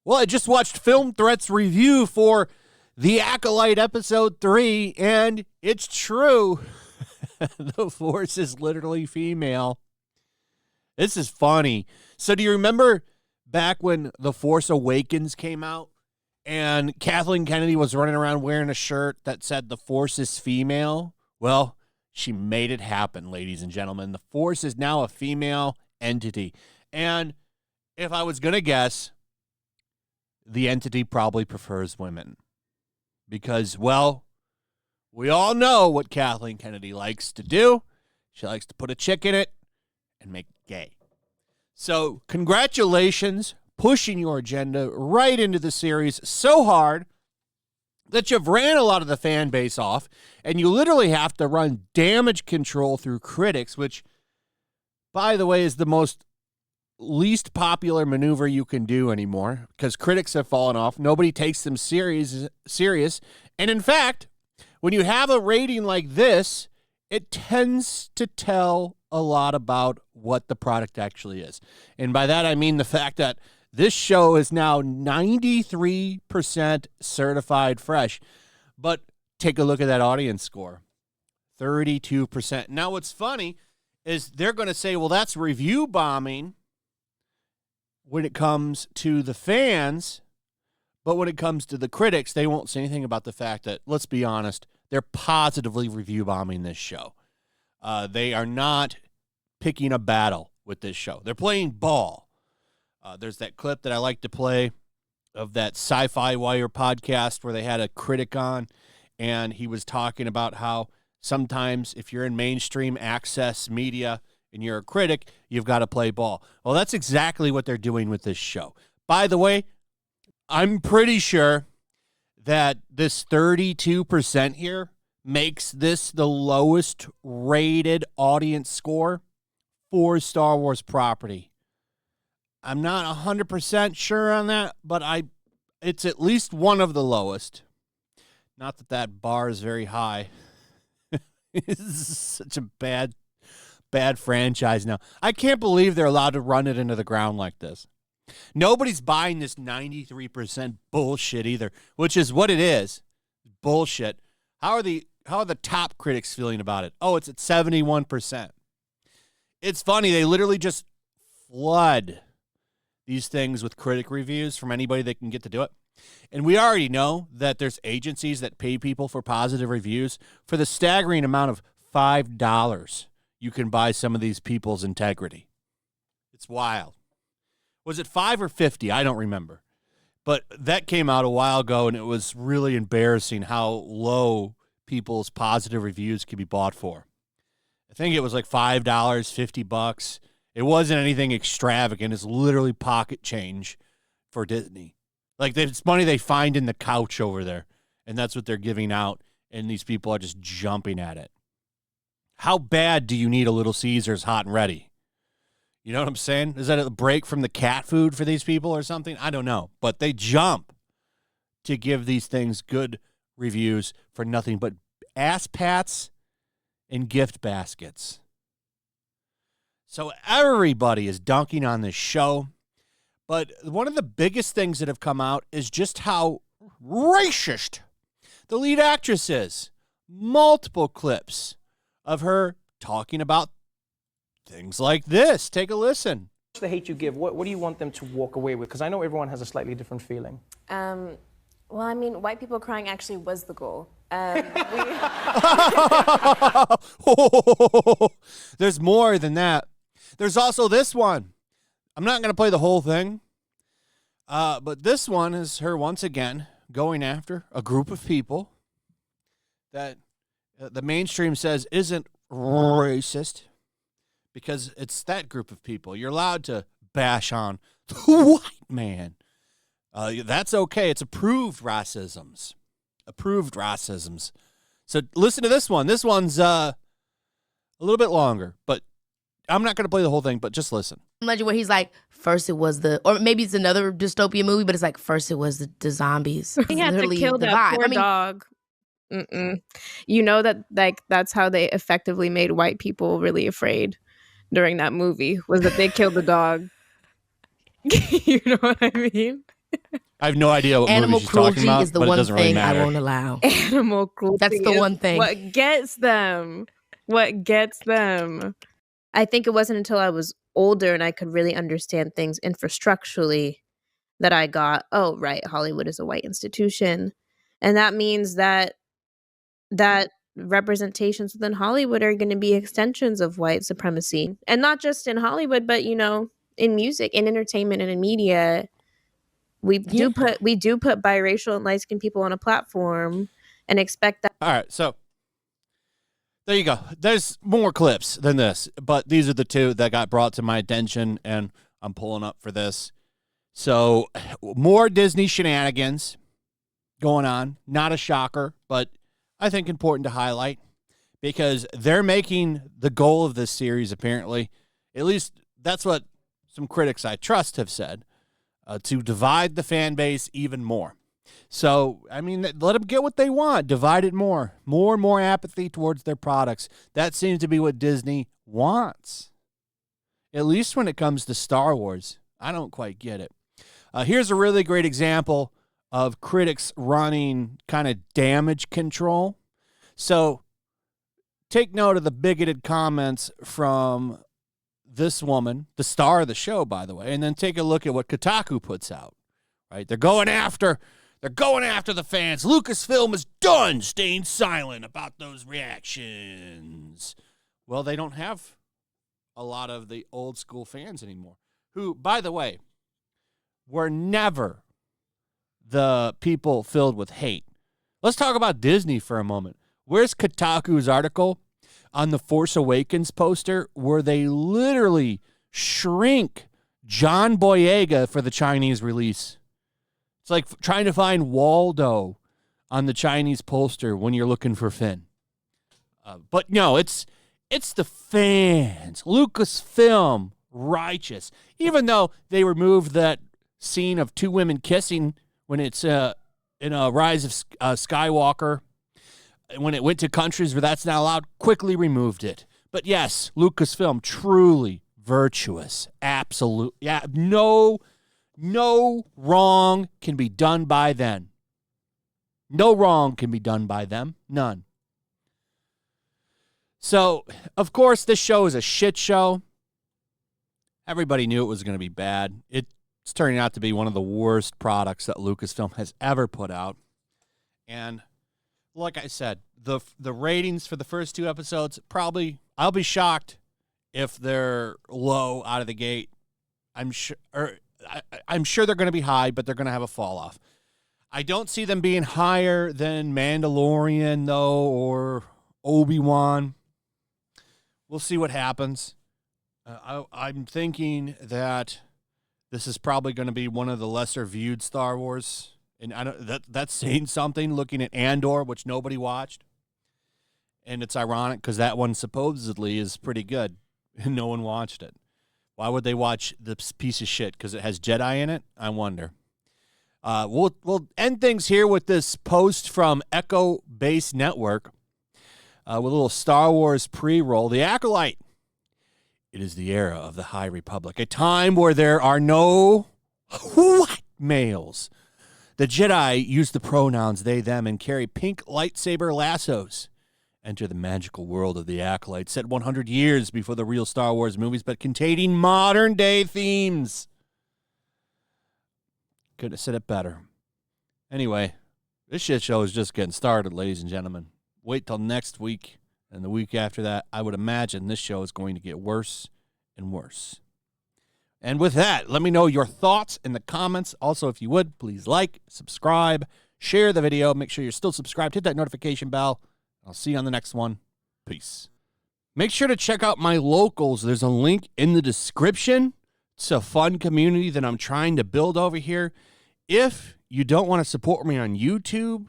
Well, I just watched Film Threat's review for The Acolyte Episode 3, and it's true. The Force is literally female. This is funny. So do you remember back when The Force Awakens came out, and Kathleen Kennedy was running around wearing a shirt that said The Force is female? Well, she made it happen, ladies and gentlemen. The Force is now a female entity. And if I was going to guess, the entity probably prefers women. Because, well, we all know what Kathleen Kennedy likes to do. She likes to put a chick in it and make it gay. So, congratulations, pushing your agenda right into the series so hard that you've ran a lot of the fan base off, and you literally have to run damage control through critics, which, by the way, is the most least popular maneuver you can do anymore because critics have fallen off. Nobody takes them serious. And in fact, when you have a rating like this, it tends to tell a lot about what the product actually is. And by that, I mean the fact that this show is now 93% certified fresh. But take a look at that audience score, 32%. Now, what's funny is they're going to say, well, that's review bombing when it comes to the fans, but when it comes to the critics, they won't say anything about the fact that, let's be honest, they're positively review bombing this show. They are not picking a battle with this show. They're playing ball. There's that clip that I like to play of that Sci-Fi Wire podcast where they had a critic on, and he was talking about how sometimes if you're in mainstream access media and you're a critic, you've got to play ball. Well, that's exactly what they're doing with this show. By the way, I'm pretty sure that this 32% here makes this the lowest rated audience score for Star Wars property. I'm not 100% sure on that, but it's at least one of the lowest. Not that that bar is very high. This is such a bad franchise now. I can't believe they're allowed to run it into the ground like this. Nobody's buying this 93% bullshit either, which is what it is. Bullshit. How are the top critics feeling about it? Oh, it's at 71%. It's funny. They literally just flood these things with critic reviews from anybody that can get to do it. And we already know that there's agencies that pay people for positive reviews for the staggering amount of $5. You can buy some of these people's integrity. It's wild. Was it 5 or 50? I don't remember. But that came out a while ago, and it was really embarrassing how low people's positive reviews can be bought for. I think it was like $5, $50. It wasn't anything extravagant. It's literally pocket change for Disney. Like, it's money they find in the couch over there, and that's what they're giving out, and these people are just jumping at it. How bad do you need a Little Caesars hot and ready? You know what I'm saying? Is that a break from the cat food for these people or something? I don't know. But they jump to give these things good reviews for nothing but ass pats and gift baskets. So everybody is dunking on this show. But one of the biggest things that have come out is just how racist the lead actress is. Multiple clips of her talking about things like this. Take a listen. The hate you give, what do you want them to walk away with? Because I know everyone has a slightly different feeling. Well, I mean, white people crying actually was the goal. There's more than that. There's also this one. I'm not going to play the whole thing, but this one is her once again going after a group of people that the mainstream says isn't racist because it's that group of people. You're allowed to bash on the white man. That's okay. It's approved racisms. Approved racisms. So listen to this one. This one's a little bit longer, but I'm not going to play the whole thing, but just listen. Legend where he's like, first it was or maybe it's another dystopian movie, but it's like, first it was the zombies. He had to kill that poor dog. Mm-mm. You know that like that's how they effectively made white people really afraid during that movie was that they killed the dog. You know what I mean? I have no idea what movie Animal she's talking cruelty about, is the but it one doesn't really thing I matter. won't allow. Animal cruelty. That's the is one thing. What gets them? What gets them? I think it wasn't until I was older and I could really understand things infrastructurally that I got, oh, right, Hollywood is a white institution. And that means that representations within Hollywood are going to be extensions of white supremacy. And not just in Hollywood, but in music, in entertainment, and in media. We do put biracial and light-skinned people on a platform and expect that. All right, so there you go. There's more clips than this, but these are the two that got brought to my attention, and I'm pulling up for this. So more Disney shenanigans going on. Not a shocker, but I think important to highlight because they're making the goal of this series, apparently, at least that's what some critics I trust have said, to divide the fan base even more. So, I mean, let them get what they want. Divide it more. More and more apathy towards their products. That seems to be what Disney wants, at least when it comes to Star Wars. I don't quite get it. Here's a really great example of critics running kind of damage control. So take note of the bigoted comments from this woman, the star of the show, by the way, and then take a look at what Kotaku puts out. Right? They're going after the fans. Lucasfilm is done staying silent about those reactions. Well, they don't have a lot of the old school fans anymore, who, by the way, were never the people filled with hate. Let's talk about Disney for a moment. Where's Kotaku's article on the Force Awakens poster where they literally shrink John Boyega for the Chinese release? It's like trying to find Waldo on the Chinese poster when you're looking for Finn. But no, it's the fans. Lucasfilm, righteous. Even though they removed that scene of two women kissing when it's in a Rise of Skywalker, when it went to countries where that's not allowed, quickly removed it. But yes, Lucasfilm, truly virtuous. Absolute. Yeah, no wrong can be done by them. No wrong can be done by them. None. So, of course, this show is a shit show. Everybody knew it was going to be bad. It's turning out to be one of the worst products that Lucasfilm has ever put out. And like I said, the ratings for the first two episodes, probably, I'll be shocked if they're low out of the gate. I'm sure they're going to be high, but they're going to have a fall off. I don't see them being higher than Mandalorian, though, or Obi-Wan. We'll see what happens. I'm thinking that this is probably going to be one of the lesser viewed Star Wars. And that's saying something, looking at Andor, which nobody watched. And it's ironic because that one supposedly is pretty good, and no one watched it. Why would they watch this piece of shit? Because it has Jedi in it? I wonder. We'll end things here with this post from Echo Base Network with a little Star Wars pre-roll. The Acolyte. It is the era of the High Republic, a time where there are no white males. The Jedi use the pronouns they, them, and carry pink lightsaber lassos. Enter the magical world of the Acolyte, set 100 years before the real Star Wars movies, but containing modern-day themes. Couldn't have said it better. Anyway, this shit show is just getting started, ladies and gentlemen. Wait till next week and the week after that. I would imagine this show is going to get worse and worse. And with that, let me know your thoughts in the comments. Also, if you would, please like, subscribe, share the video. Make sure you're still subscribed. Hit that notification bell. I'll see you on the next one. Peace. Make sure to check out my locals. There's a link in the description. It's a fun community that I'm trying to build over here. If you don't want to support me on YouTube,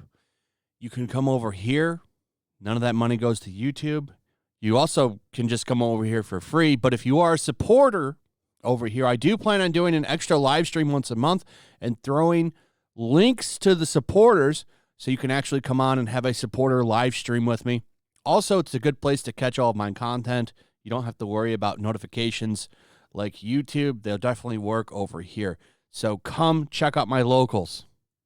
you can come over here. None of that money goes to YouTube. You also can just come over here for free. But if you are a supporter over here, I do plan on doing an extra live stream once a month and throwing links to the supporters so you can actually come on and have a supporter live stream with me. Also, it's a good place to catch all of my content. You don't have to worry about notifications like YouTube. They'll definitely work over here. So come check out my locals.